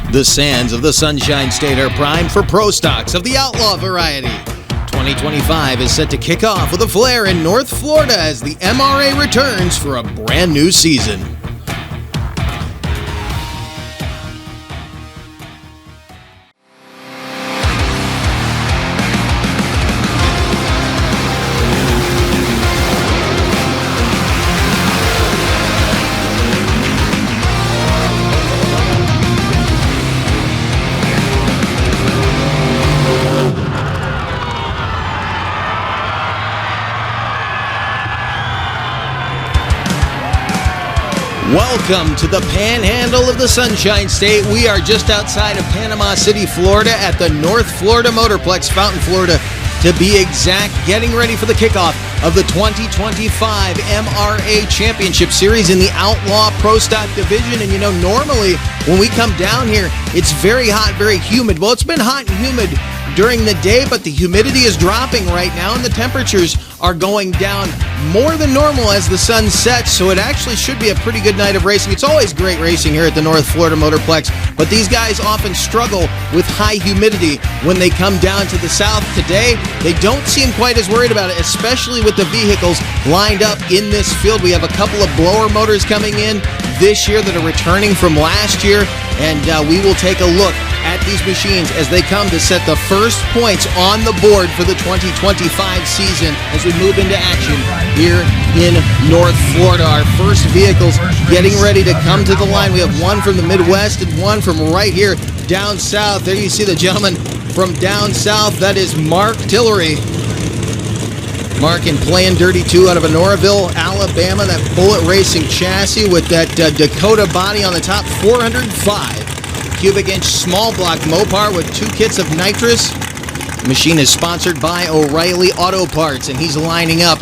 The sands of the Sunshine State are primed for pro stocks of the Outlaw variety. 2025 is set to kick off with a flare in North Florida as the MRA returns for a brand new season. Welcome to the panhandle of the Sunshine State. We are just outside of Panama City, Florida at the North Florida Motorplex, Fountain, Florida, to be exact, getting ready for the kickoff of the 2025 MRA Championship Series in the Outlaw Pro Stock Division. And you know, normally when we come down here, it's very hot, very humid. Well, it's been hot and humid during the day, but the humidity is dropping right now and the temperatures are going down more than normal as the sun sets, so it actually should be a pretty good night of racing. It's always great racing here at the North Florida Motorplex, but these guys often struggle with high humidity when they come down to the south. Today, they don't seem quite as worried about it, especially with the vehicles lined up in this field. We have a couple of blower motors coming in this year that are returning from last year, and we will take a look at these machines as they come to set the first points on the board for the 2025 season as we move into action here in North Florida. Our first vehicles getting ready to come to the line. We have one from the Midwest and one from right here down south. There you see the gentleman from down south. That is Mark Tillery. Mark in Playing Dirty 2 out of Honoraville, Alabama. That Bullet Racing chassis with that Dakota body on the top. 405 cubic inch small block Mopar with 2 kits of nitrous. The machine is sponsored by O'Reilly Auto Parts, and he's lining up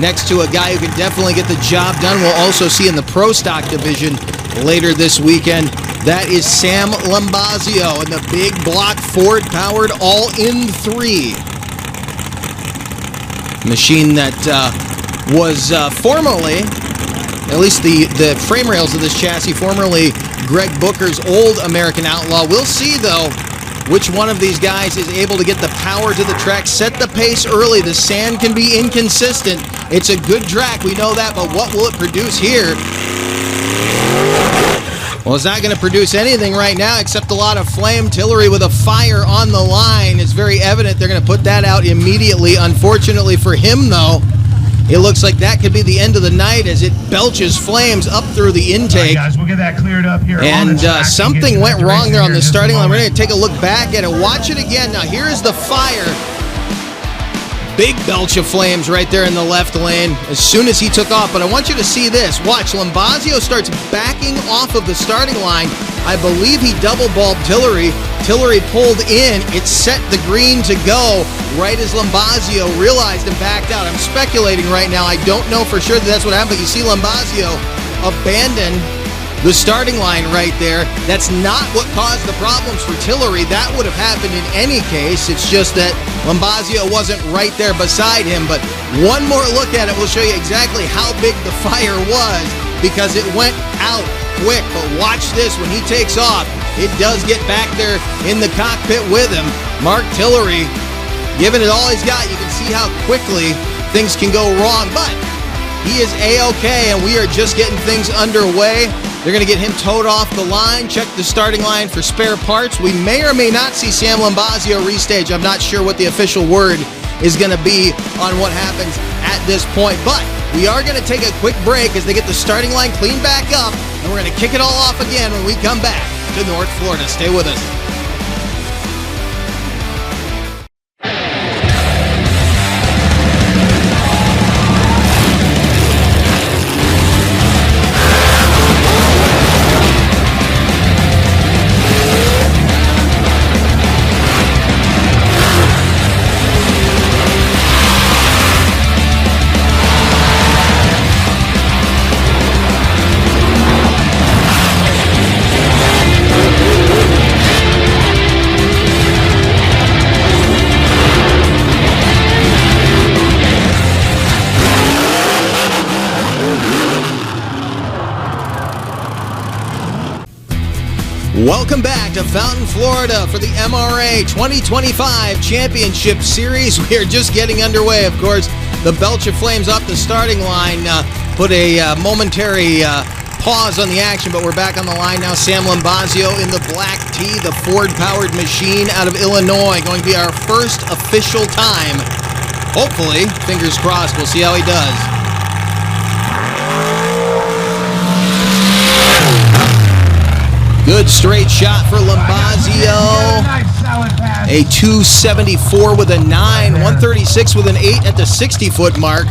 next to a guy who can definitely get the job done. We'll also see in the Pro Stock division later this weekend. That is Sam Lambazio in the big block Ford powered all-in 3. Machine that was formerly, at least the frame rails of this chassis, formerly Greg Booker's old American Outlaw. We'll see, though, which one of these guys is able to get the power to the track, set the pace early. The sand can be inconsistent. It's a good track, we know that, but what will it produce here? Well, it's not going to produce anything right now except a lot of flame. Tillery with a fire on the line. It's very evident they're going to put that out immediately. Unfortunately for him, though, it looks like that could be the end of the night as it belches flames up through the intake. All right, guys, we'll get that cleared up here. And something went wrong there on the starting line. We're going to take a look back at it. Watch it again. Now, here is the fire. Big belch of flames right there in the left lane as soon as he took off. But I want you to see this. Watch, Lambazio starts backing off of the starting line. I believe he double-balled Tillery. Tillery pulled in. It set the green to go right as Lambazio realized and backed out. I'm speculating right now. I don't know for sure that that's what happened, but you see Lambazio abandon the starting line right there. That's not what caused the problems for Tillery. That would have happened in any case. It's just that Lambazio wasn't right there beside him. But one more look at it will show you exactly how big the fire was because it went out quick. But watch this. When he takes off, it does get back there in the cockpit with him. Mark Tillery giving it all he's got. You can see how quickly things can go wrong. But he is A-OK, and we are just getting things underway. They're going to get him towed off the line, check the starting line for spare parts. We may or may not see Sam Lambazio restage. I'm not sure what the official word is going to be on what happens at this point. But we are going to take a quick break as they get the starting line cleaned back up, and we're going to kick it all off again when we come back to North Florida. Stay with us. Welcome back to Fountain, Florida for the MRA 2025 Championship Series. We are just getting underway, of course. The Belcher Flames off the starting line put a momentary pause on the action, but we're back on the line now. Sam Lombazio in the black tee, the Ford-powered machine out of Illinois. Going to be our first official time. Hopefully, fingers crossed, we'll see how he does. Good straight shot for Lombazio. A 274 with a 9, 136 with an 8 at the 60-foot mark.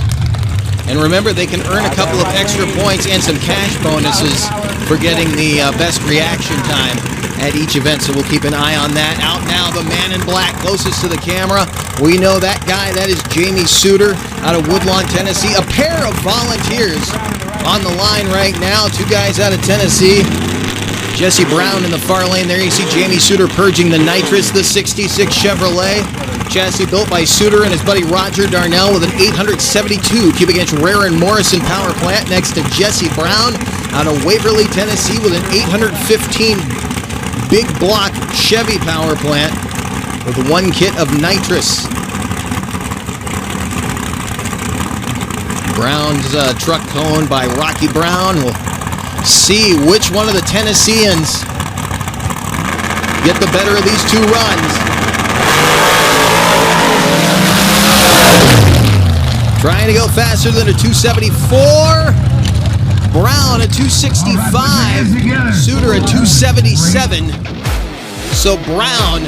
And remember, they can earn a couple of extra points and some cash bonuses for getting the best reaction time at each event, so we'll keep an eye on that. Out now, the man in black closest to the camera. We know that guy. That is Jamie Suter out of Woodlawn, Tennessee. A pair of volunteers on the line right now. Two guys out of Tennessee. Jesse Brown in the far lane there. You see Jamie Suter purging the nitrous, the 66 Chevrolet. Chassis built by Suter and his buddy Roger Darnell with an 872 cubic inch Rare and Morrison power plant next to Jesse Brown out of Waverly, Tennessee with an 815 big block Chevy power plant with one kit of nitrous. Brown's truck owned by Rocky Brown. We'll see which one of the Tennesseans get the better of these two runs. Trying to go faster than a 274. Brown a 265. Suter a 277. So Brown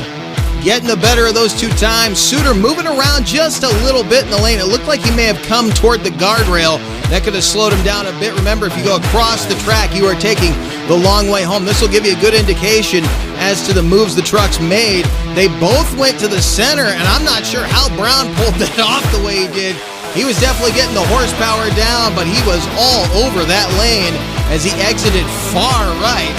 getting the better of those two times. Suter moving around just a little bit in the lane. It looked like he may have come toward the guardrail. That could have slowed him down a bit. Remember, if you go across the track, you are taking the long way home. This will give you a good indication as to the moves the trucks made. They both went to the center, and I'm not sure how Brown pulled that off the way he did. He was definitely getting the horsepower down, but he was all over that lane as he exited far right.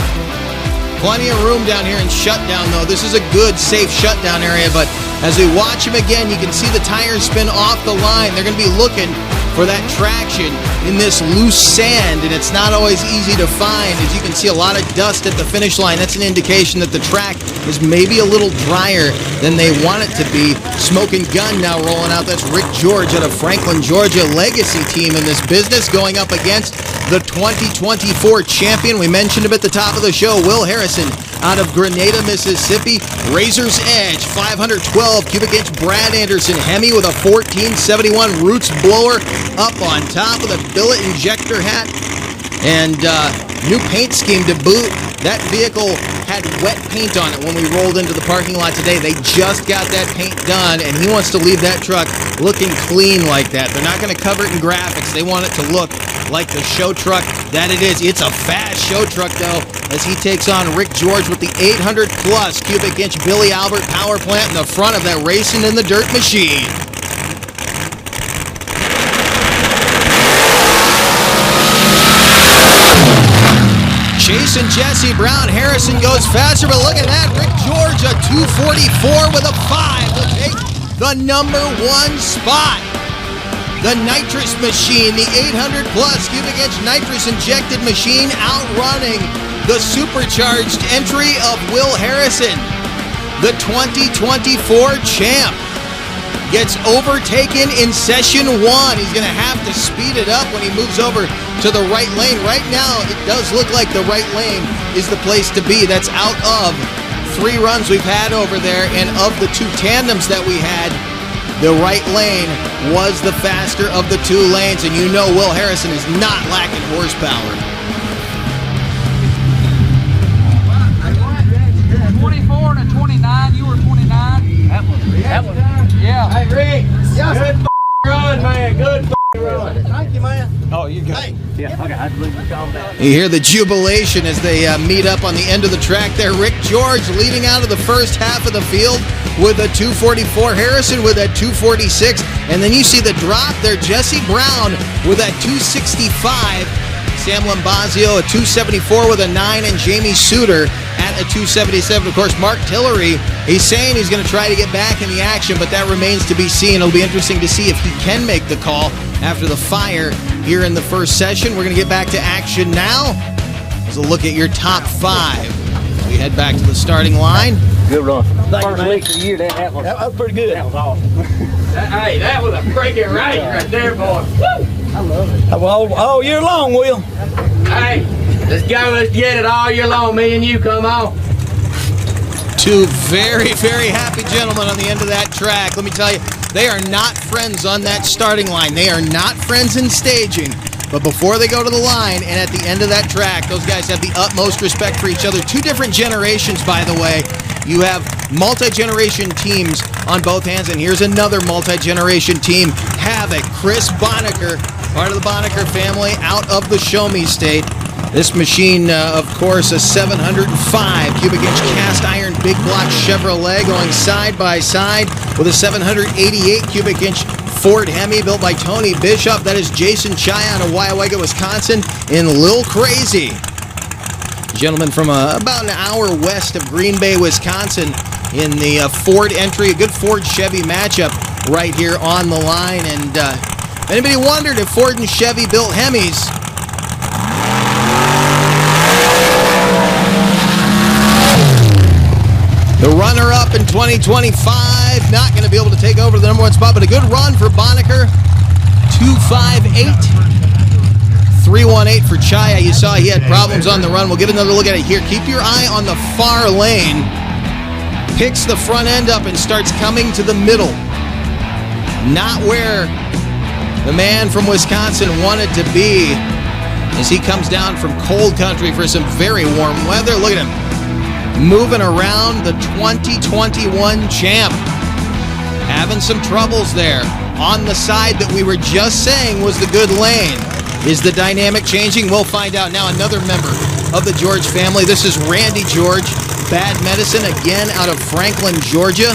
Plenty of room down here in shutdown, though. This is a good, safe shutdown area, but as we watch him again, you can see the tires spin off the line. They're going to be looking for that traction in this loose sand, and it's not always easy to find. As you can see, a lot of dust at the finish line. That's an indication that the track is maybe a little drier than they want it to be. Smoking gun now rolling out. That's Rick George out of Franklin, Georgia. Legacy team in this business going up against the 2024 champion. We mentioned him at the top of the show, Will Harrison out of Grenada, Mississippi. Razor's Edge, 512 cubic inch Brad Anderson Hemi with a 1471 Roots blower up on top with a billet injector hat and new paint scheme to boot. That vehicle had wet paint on it when we rolled into the parking lot today. They just got that paint done, and he wants to leave that truck looking clean like that. They're not going to cover it in graphics. They want it to look like the show truck that it is. It's a fast show truck, though, as he takes on Rick George with the 800-plus cubic inch Billy Albert power plant in the front of that Racing in the Dirt machine. Chasing Jesse Brown. Harrison goes faster, but look at that. Rick George, a 244 with a 5 will take the #1 spot. The nitrous machine, the 800-plus cubic inch nitrous injected machine, outrunning the supercharged entry of Will Harrison. The 2024 champ gets overtaken in session 1. He's going to have to speed it up when he moves over to the right lane. Right now, it does look like the right lane is the place to be. That's out of 3 runs we've had over there, and of the 2 tandems that we had, the right lane was the faster of the 2 lanes, and you know Will Harrison is not lacking horsepower. 24 and a 29. You were 29. That was. Yeah. Hey, Rick. Good run, man. Good run. Thank you, man. Oh, you good? Hey. Yeah. Okay. I believe you calm down. You hear the jubilation as they meet up on the end of the track there. Rick George leading out of the first half of the field with a 244. Harrison with a 246. And then you see the drop there. Jesse Brown with that 265. Sam Lombazio a 274 with a 9, and Jamie Suter at a 277. Of course, Mark Tillery, he's saying he's going to try to get back in the action, but that remains to be seen. It'll be interesting to see if he can make the call after the fire here in the first session. We're going to get back to action now. As a look at your top 5 We head back to the starting line. Good run. First week of the year, that was pretty good. That was awesome. Hey, that was a freaking race right there, boy. Woo! I love it. Well, all year long, Will. Hey, let's go. Let's get it all year long. Me and you, come on. Two very, very happy gentlemen on the end of that track. Let me tell you, they are not friends on that starting line. They are not friends in staging. But before they go to the line and at the end of that track, those guys have the utmost respect for each other. Two different generations, by the way. You have multi-generation teams on both hands, and here's another multi-generation team, Havoc, Chris Bonnecker, part of the Bonnecker family, out of the Show Me State. This machine, of course, a 705 cubic inch cast iron big block Chevrolet going side by side with a 788 cubic inch Ford Hemi built by Tony Bishop. That is Jason Chai out of Waiwega, Wisconsin in Lil Crazy. Gentleman from about an hour west of Green Bay, Wisconsin in the Ford entry. A good Ford Chevy matchup right here on the line. And if anybody wondered if Ford and Chevy built Hemis, the runner-up in 2025, not going to be able to take over the number one spot, but a good run for Bonnecker. 258. 318 for Chaya. You saw he had problems on the run. We'll get another look at it here. Keep your eye on the far lane. Picks the front end up and starts coming to the middle. Not where the man from Wisconsin wanted to be as he comes down from cold country for some very warm weather. Look at him moving around the 2021 champ. Having some troubles there on the side that we were just saying was the good lane. Is the dynamic changing? We'll find out now. Another member of the George family. This is Randy George. Bad Medicine, again out of Franklin, Georgia.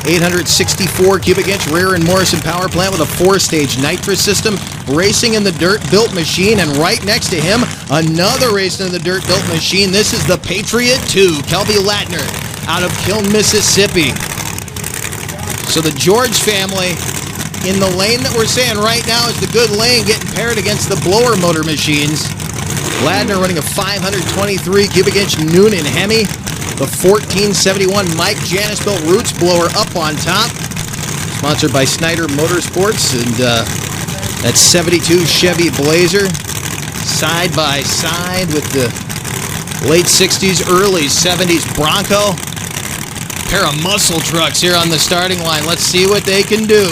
864 cubic inch rear and Morrison power plant with a 4-stage nitrous system. Racing in the dirt built machine. And right next to him, another racing in the dirt built machine. This is the Patriot 2, Kelby Latner out of Kiln, Mississippi. So the George family in the lane that we're saying right now is the good lane, getting paired against the blower motor machines. Ladner running a 523 cubic inch Noonan Hemi. The 1471 Mike Janis built Roots blower up on top. Sponsored by Snyder Motorsports. And that 72 Chevy Blazer. Side by side with the late 60s, early 70s Bronco. Pair of muscle trucks here on the starting line. Let's see what they can do.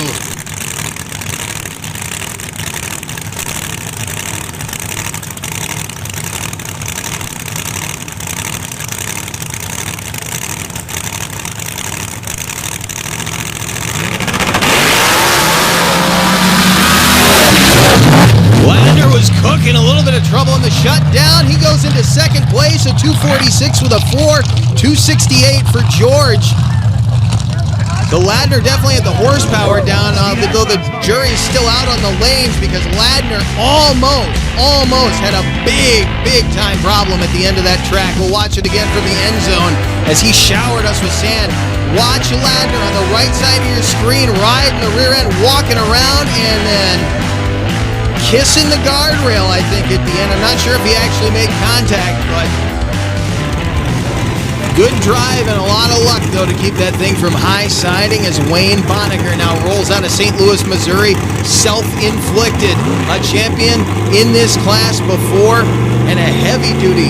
Cooking a little bit of trouble in the shutdown. He goes into second place, a 246 with a 4, 268 for George. The Ladner definitely had the horsepower down, though the jury's still out on the lanes because Ladner almost had a big time problem at the end of that track. We'll watch it again from the end zone as he showered us with sand. Watch Ladner on the right side of your screen, riding the rear end, walking around, and then kissing the guardrail, I think, at the end. I'm not sure if he actually made contact, but good drive and a lot of luck, though, to keep that thing from high-siding as Wayne Bonnecker now rolls out of St. Louis, Missouri, self-inflicted. A champion in this class before and a heavy-duty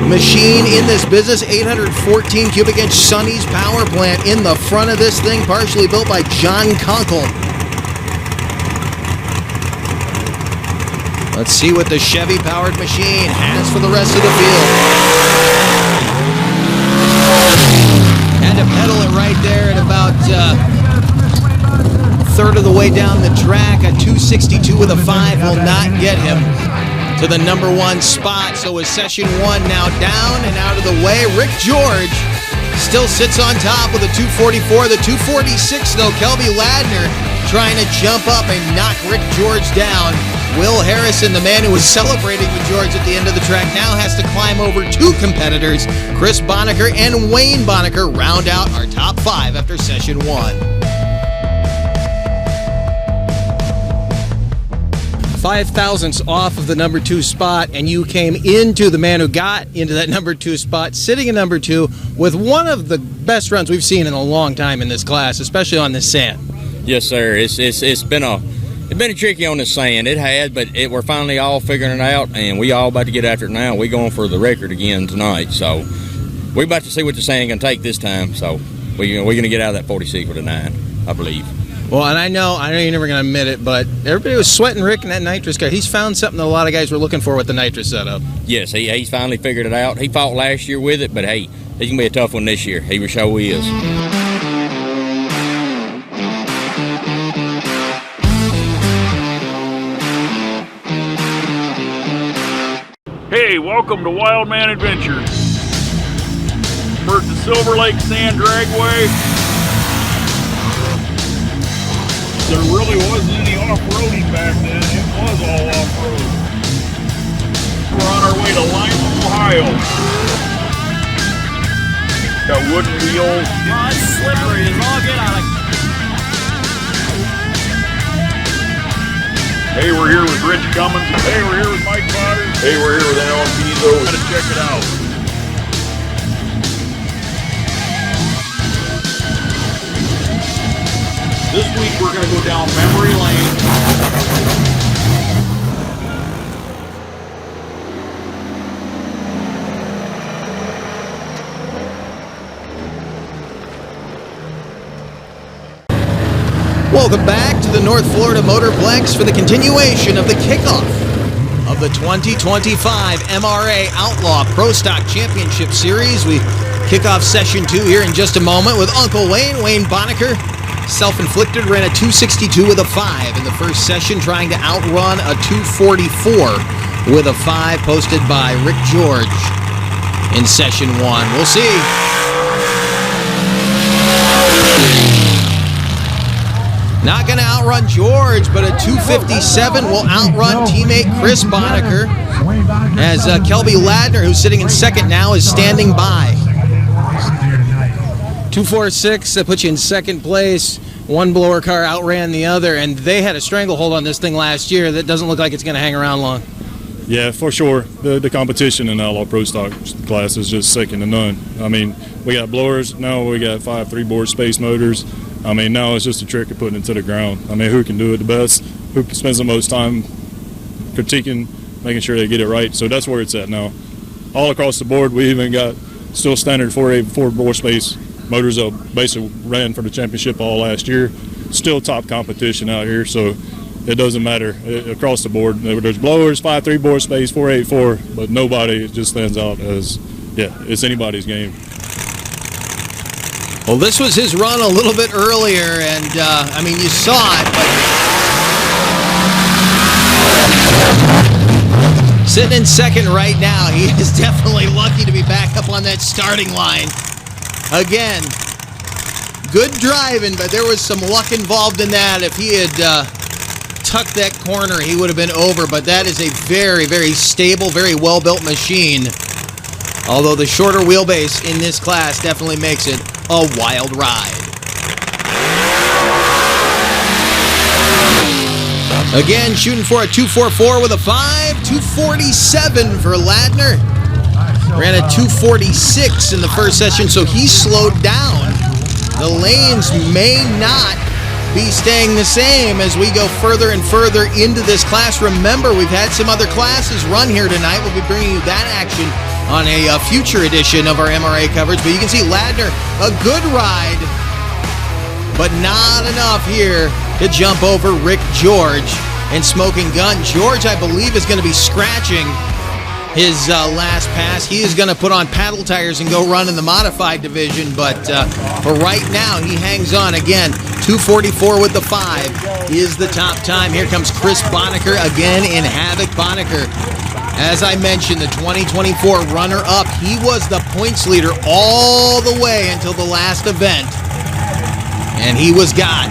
machine in this business. 814 cubic inch Sonny's power plant in the front of this thing, partially built by John Kunkel. Let's see what the Chevy-powered machine has for the rest of the field. Had to pedal it right there at about a third of the way down the track. A 262 with a 5 will not get him to the number one spot. So with session 1 now down and out of the way, Rick George still sits on top with a 244. The 246, though, Kelby Ladner trying to jump up and knock Rick George down. Will Harrison, the man who was celebrating with George at the end of the track, now has to climb over 2 competitors. Chris Bonnecker and Wayne Bonnecker round out our top 5 after session 1. 5 thousandths off of the number 2 spot, and you came into the man who got into that number 2 spot, sitting in number 2 with one of the best runs we've seen in a long time in this class, especially on this sand. Yes, sir. It's been a tricky on the sand. It had, but we're finally all figuring it out, and we all about to get after it now. We're going for the record again tonight, so we're about to see what the sand can take this time. So we're going to get out of that 46 with a 9, I believe. Well, and I know you're never going to admit it, but everybody was sweating Rick in that nitrous car. He's found something that a lot of guys were looking for with the nitrous setup. Yes, he's finally figured it out. He fought last year with it, but hey, he's going to be a tough one this year. He sure is. Hey, welcome to Wild Man Adventures. We're at the Silver Lake Sand Dragway. There really wasn't any off-roading back then. It was all off-road. We're on our way to Lima, Ohio. Got wooden wheels. Oh, it's slippery as all get out. Hey, we're here with Rich Cummins. Hey, we're here with Mike Potter. Hey, we're here with Alan Pizzo. Gotta check it out. This week we're going to go down memory lane. Welcome back to the North Florida Motorplex for the continuation of the kickoff of the 2025 MRA Outlaw Pro Stock Championship Series. We kick off session 2 here in just a moment with Uncle Wayne Bonacker. Self-inflicted, ran a 262 with a 5 in the first session, trying to outrun a 244 with a 5 posted by Rick George in session 1. We'll see. Not going to outrun George, but a 257 will outrun teammate Chris Bonacker, as Kelby Ladner, who's sitting in second now, is standing by. 246, that puts you in second place. One blower car outran the other, and they had a stranglehold on this thing last year that doesn't look like it's going to hang around long. Yeah, for sure. The competition in the Outlaw Pro Stock class is just second to none. I mean, we got blowers, now we got 5 3-bore space motors. I mean, now it's just a trick of putting it to the ground. I mean, who can do it the best? Who spends the most time critiquing, making sure they get it right? So that's where it's at now. All across the board, we even got still standard 4-bore space motors that basically ran for the championship all last year. Still top competition out here, so it doesn't matter across the board. There's blowers, 5 3-bore space, 484, but nobody just stands out as, yeah, it's anybody's game. Well, this was his run a little bit earlier, and I mean, you saw it, but sitting in second right now, he is definitely lucky to be back up on that starting line. Again, good driving, but there was some luck involved in that. If he had tucked that corner, he would have been over, but that is a very, very stable, very well-built machine. Although the shorter wheelbase in this class definitely makes it a wild ride. Again, shooting for a 244 with a 5, 247 for Ladner. Ran a 246 in the first session, so he slowed down. The lanes may not be staying the same as we go further and further into this class. Remember, we've had some other classes run here tonight. We'll be bringing you that action on a future edition of our MRA coverage. But you can see Ladner, a good ride, but not enough here to jump over Rick George and Smoking Gun. George, I believe, is going to be scratching his last pass. He is going to put on paddle tires and go run in the modified division, but for right now, he hangs on. Again, 244 with the 5 is the top time. Here comes Chris Bonacker again in Havoc. Bonacker, as I mentioned, the 2024 runner-up. He was the points leader all the way until the last event, and he was got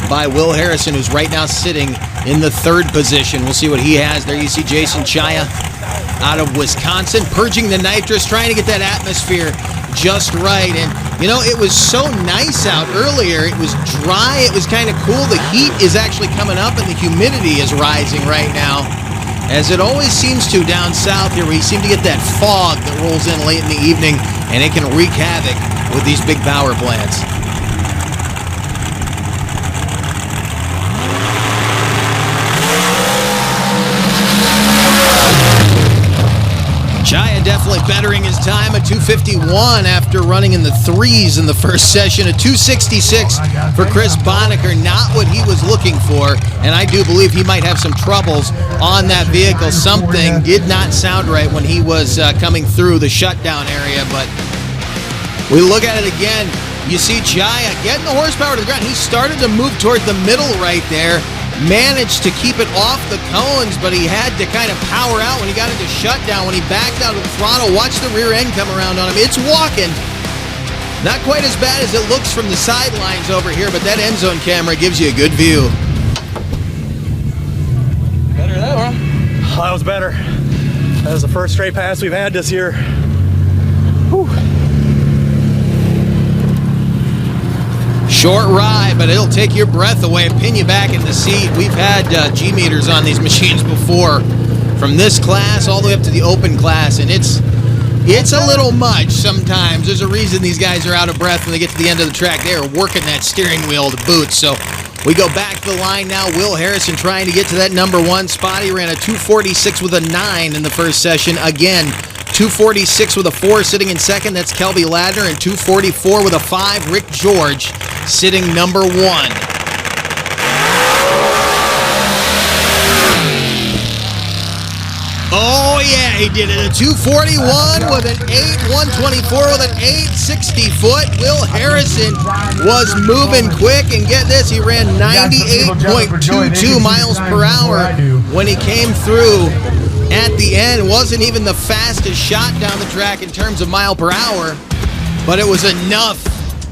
by Will Harrison, who's right now sitting in the 3rd position. We'll see what he has. There you see Jason Chaya out of Wisconsin, purging the nitrous, trying to get that atmosphere just right. And, you know, it was so nice out earlier. It was dry. It was kind of cool. The heat is actually coming up and the humidity is rising right now, as it always seems to down south here. We seem to get that fog that rolls in late in the evening, and it can wreak havoc with these big power plants. Chaya definitely bettering his time at 2:51 after running in the threes in the first session. A 2:66 for Chris Bonnecker, not what he was looking for, and I do believe he might have some troubles on that vehicle. Something did not sound right when he was coming through the shutdown area, but we look at it again. You see Chaya getting the horsepower to the ground. He started to move toward the middle right there. Managed to keep it off the cones, but he had to kind of power out when he got into shutdown. When he backed out of the throttle, watch the rear end come around on him. It's walking. Not quite as bad as it looks from the sidelines over here, but that end zone camera gives you a good view. Better that one. Oh, that was better. That was the first straight pass we've had this year. Whew. Short ride, but it'll take your breath away and pin you back in the seat. We've had G-meters on these machines before, from this class all the way up to the open class, and it's a little much sometimes. There's a reason these guys are out of breath when they get to the end of the track. They are working that steering wheel to boot. So we go back to the line now. Will Harrison trying to get to that number one spot. He ran a 2:46 with a 9 in the first session. Again, 2:46 with a 4 sitting in second. That's Kelby Ladner. And 2:44 with a 5, Rick George, sitting number 1. Oh, yeah, he did it. A 2:41 with an 8, 1:24 with an 860-foot. Will Harrison was moving quick, and get this, he ran 98.22 miles per hour when he came through at the end. Wasn't even the fastest shot down the track in terms of mile per hour, but it was enough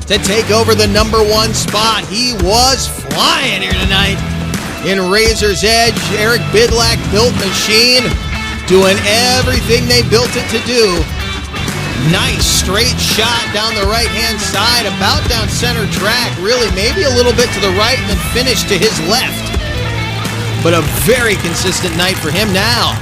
to take over the number 1 spot. He was flying here tonight in Razor's Edge. Eric Bidlack built machine, doing everything they built it to do. Nice straight shot down the right-hand side, about down center track, really maybe a little bit to the right, and then finished to his left. But a very consistent night for him now.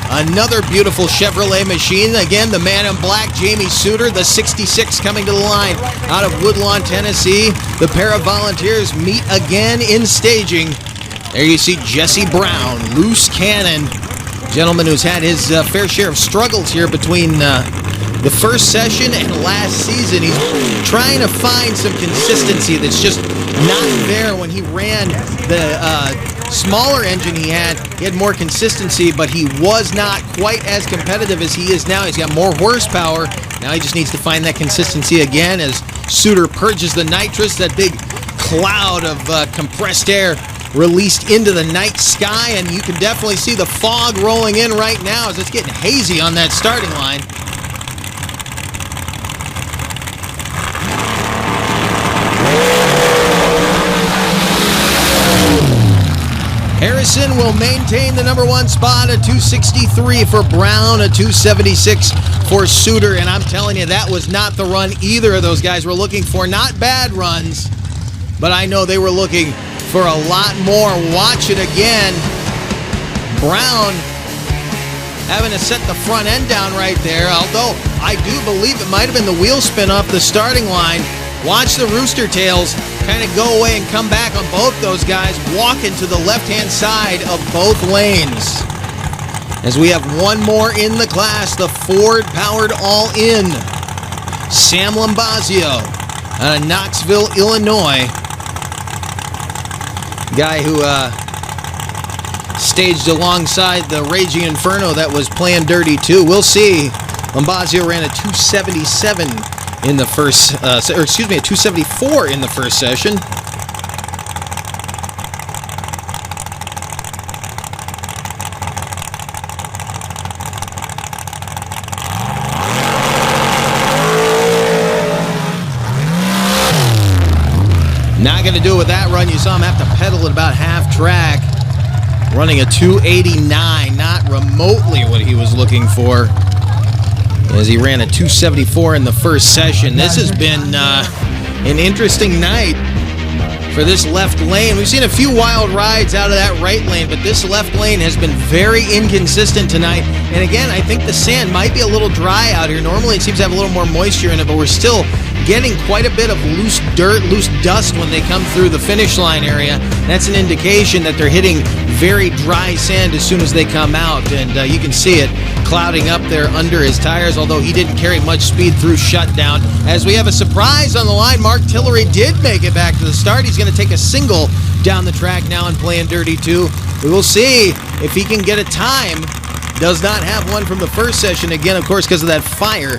Another beautiful Chevrolet machine. Again, the man in black, Jamie Suter, the 66 coming to the line out of Woodlawn, Tennessee. The pair of volunteers meet again in staging. There you see Jesse Brown, loose cannon. Gentleman who's had his fair share of struggles here between the first session and last season. He's trying to find some consistency that's just not there. When he ran the smaller engine he had more consistency, but he was not quite as competitive as he is now. He's got more horsepower. Now he just needs to find that consistency again as Suter purges the nitrous, that big cloud of compressed air released into the night sky, and you can definitely see the fog rolling in right now as it's getting hazy on that starting line. Harrison will maintain the number 1 spot, a 263 for Brown, a 276 for Suter, and I'm telling you, that was not the run either of those guys were looking for. Not bad runs, but I know they were looking for a lot more. Watch it again. Brown having to set the front end down right there, although I do believe it might have been the wheel spin off the starting line. Watch the rooster tails kind of go away and come back on both those guys, walking to the left-hand side of both lanes. As we have one more in the class, the Ford-powered all-in Sam Lombazio out of Knoxville, Illinois. Guy who staged alongside the Raging Inferno that was playing dirty too. We'll see. Lombazio ran a 277 in the first, a 274 in the first session. Not going to do it with that run. You saw him have to pedal at about half track, running a 289, not remotely what he was looking for. as he ran a 274 in the first session. This has been an interesting night for this left lane. We've seen a few wild rides out of that right lane, but this left lane has been very inconsistent tonight. And again, I think the sand might be a little dry out here. Normally it seems to have a little more moisture in it, but we're still getting quite a bit of loose dirt, loose dust when they come through the finish line area. That's an indication that they're hitting very dry sand as soon as they come out, and you can see it clouding up there under his tires, although he didn't carry much speed through shutdown. As we have a surprise on the line, Mark Tillery did make it back to the start. He's going to take a single down the track now and playing dirty too. We will see if he can get a time. Does not have one from the first session, again, of course, because of that fire.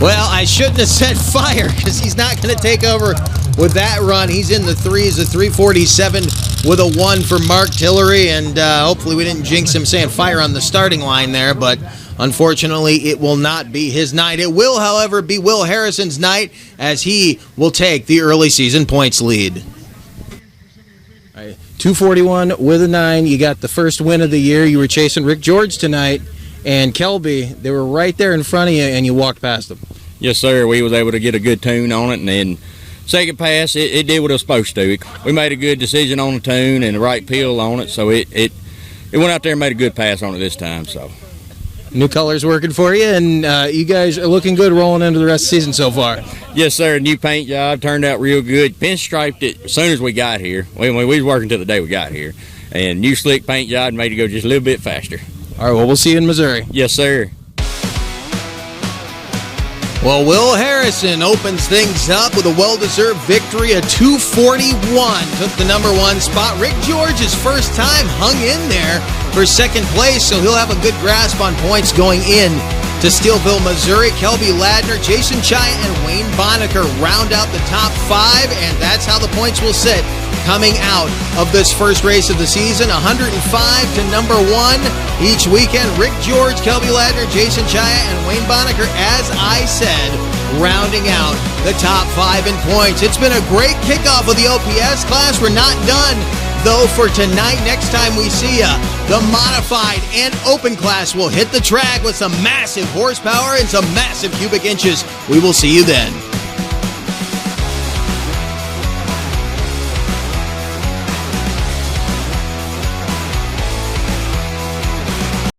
Well, I shouldn't have said fire, because he's not going to take over with that run. He's in the threes, a 347 with a 1 for Mark Tillery, and hopefully we didn't jinx him saying fire on the starting line there, but unfortunately it will not be his night. It will, however, be Will Harrison's night, as he will take the early season points lead. 241 with a 9. You got the first win of the year. You were chasing Rick George tonight, and Kelby, they were right there in front of you, and you walked past them. Yes, sir. We was able to get a good tune on it, and then second pass, it did what it was supposed to. We made a good decision on the tune and the right peel on it, so it went out there and made a good pass on it this time. So new colors working for you, and you guys are looking good rolling into the rest of the season so far. Yes, sir. New paint job turned out real good. Pinstriped it as soon as we got here. We was working till the day we got here, and new slick paint job made it go just a little bit faster. All right, well, we'll see you in Missouri. Yes, sir. Well, Will Harrison opens things up with a well-deserved victory, a 241. Took the number 1 spot. Rick George, his first time, hung in there for second place, so he'll have a good grasp on points going in to Steelville, Missouri. Kelby Ladner, Jason Chaya, and Wayne Bonacker round out the top 5, and that's how the points will sit coming out of this first race of the season. 105 to number 1 each weekend. Rick George, Kelby Ladner, Jason Chaya, and Wayne Bonacker, as I said, rounding out the top 5 in points. It's been a great kickoff of the OPS class. We're not done, though, for tonight. Next time we see ya, the modified and open class will hit the track with some massive horsepower and some massive cubic inches. We will see you then.